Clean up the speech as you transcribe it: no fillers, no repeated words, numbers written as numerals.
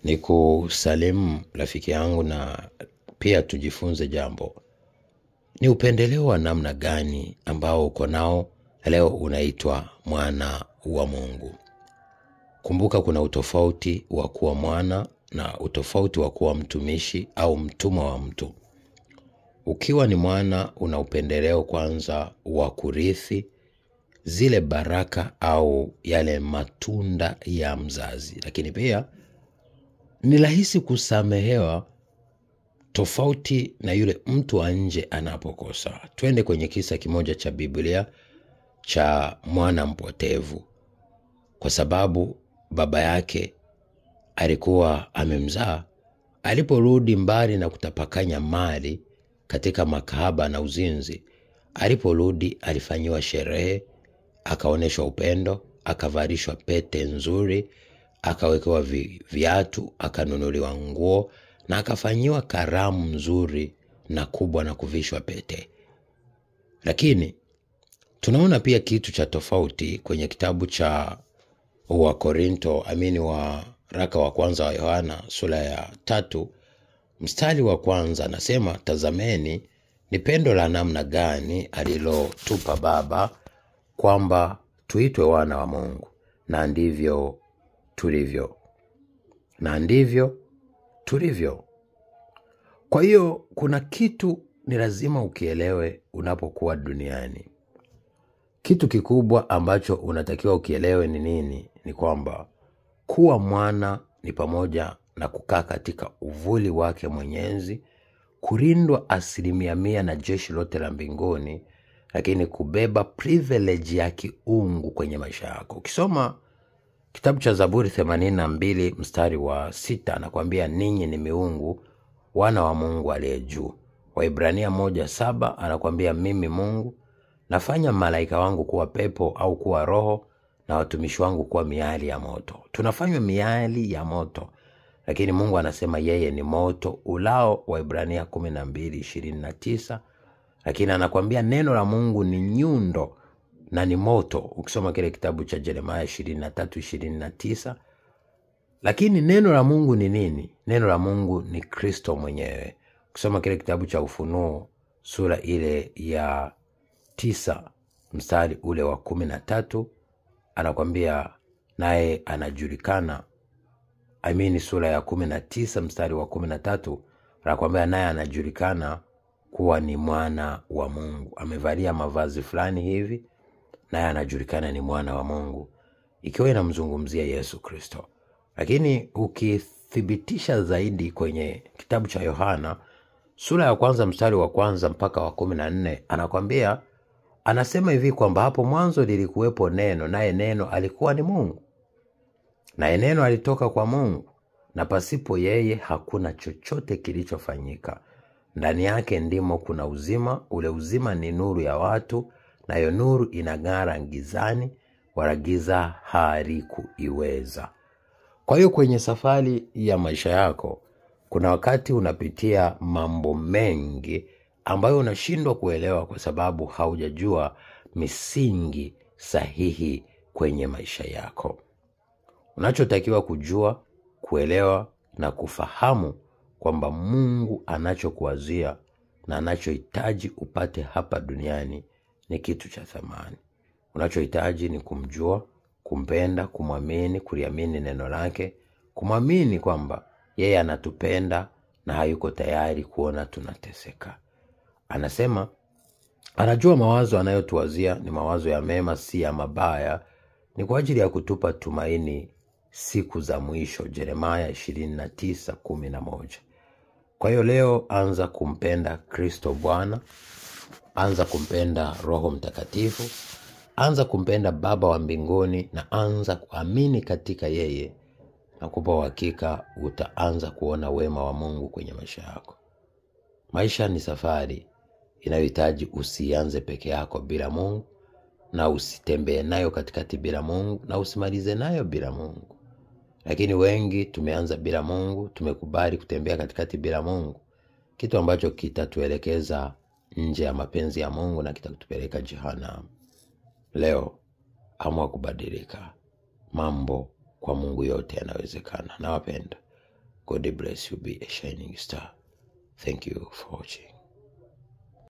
Nikusalimu rafiki yangu na pia tujifunze jambo. Ni upendeleo wa namna gani ambao uko nao leo unaitwa mwana wa Mungu? Kumbuka kuna utofauti wa kuwa mwana na utofauti wa kuwa mtumishi au mtumwa wa mtu. Ukiwa ni mwana una upendeleo kwanza wa kurithi zile baraka au yale matunda ya mzazi. Lakini pia ni rahisi kusamehewa tofauti na yule mtu wa nje anapokosa. Twende kwenye kisa kimoja cha Biblia cha mwana mpotevu. Kwa sababu baba yake alikuwa amemzaa, aliporudi mbali na kutapakanya mali katika makahaba na uzinzi, aliporudi alifanyiwa sherehe, akaoneshwa upendo, akavalishwa pete nzuri, akawekewa viatu, akanunuliwa nguo na akafanyiwa karamu nzuri na kubwa na kuvishwa pete. Lakini tunaona pia kitu cha tofauti kwenye kitabu cha waraka wa kwanza wa Yohana sura ya 3 mstari wa kwanza anasema, tazameni ni pendo la namna gani alilotupa Baba kwamba tuitwe wana wa Mungu, na ndivyo tulivyo. Na ndivyo tulivyo. Kwa hiyo kuna kitu ni lazima ukielewe unapokuwa duniani. Kitu kikubwa ambacho unatakiwa ukielewe ni nini? Ni kwamba kuwa mwana ni pamoja na kukaa katika uvuli wake Mwenyezi, kulindwa 100% na jeshi lote la mbinguni, lakini kubeba privilege ya kiungu kwenye maisha yako. Ukisoma kitabu cha Zaburi 82 mstari wa 6 anakuambia ninyi ni miungu, wana wa Mungu aliye juu. Waibrania 1:7 anakuambia mimi Mungu nafanya malaika wangu kuwa pepo au kuwa roho, na watumishi wangu kuwa miali ya moto. Tunafanywa miali ya moto, lakini Mungu anasema yeye ni moto ulao, Waibrania 12:29. Lakini anakuambia neno la Mungu ni nyundo na ni moto, ukisoma kile kitabu cha Yeremia 23:29. Lakini neno la Mungu ni nini? Neno la Mungu ni Kristo mwenyewe. Ukisoma kile kitabu cha Ufunuo sura ile ya 9 mstari ule wa 13 anakuambia naye anajulikana. Sura ya 19 mstari wa 13 anakuambia naye anajulikana kuwa ni mwana wa Mungu. Amevalia mavazi fulani hivi, naye anajulikana ni mwana wa Mungu, ikiwa inamzungumzia Yesu Kristo. Lakini ukithibitisha zaidi kwenye kitabu cha Yohana sura ya 1 mstari wa 1 mpaka wa 14 anakuambia, anasema hivi kwamba hapo mwanzo lilikuwepo neno, naye neno alikuwa ni Mungu, naye neno alitoka kwa Mungu, na pasipo yeye hakuna chochote kilichofanyika. Ndani yake ndimo kuna uzima, ule uzima ni nuru ya watu, nayo nuru inang'ara gizani, wala giza halikuiweza. Kwa hiyo kwenye safari ya maisha yako kuna wakati unapitia mambo mengi ambayo unashindwa kuelewa kwa sababu haujajua misingi sahihi kwenye maisha yako. Unachotakiwa kujua, kuelewa na kufahamu kwamba Mungu anachokuwazia na anachohitaji upate hapa duniani ni kitu cha thamani. Unachohitaji ni kumjua, kumpenda, kumwamini, kuliamini neno lake, kumwamini kwamba yeye anatupenda na hayuko tayari kuona tunateseka. Anasema anajua mawazo anayotuwazia ni mawazo ya mema, si ya mabaya, ni kwa ajili ya kutupa tumaini siku za mwisho. Yeremia 29:11. Kwa hiyo leo anza kumpenda Kristo Bwana, anza kumpenda Roho Mtakatifu, anza kumpenda Baba wa mbinguni, na anza kuamini katika yeye, na kwa uhakika utaanza kuona wema wa Mungu kwenye maisha yako. Maisha ni safari inayohitaji usianze peke yako bila Mungu, na usitembee nayo katikati bila Mungu, na usimalize nayo bila Mungu. Lakini wengi tumeanza bila Mungu, tumekubali kutembea katikati bila Mungu, kitu ambacho kitatuelekeza nje ya mapenzi ya Mungu na kitatupeleka jehanamu. Leo amua kubadilika. Mambo kwa Mungu yote yanawezekana. Nawapenda. God bless you. Be a shining star. Thank you for watching.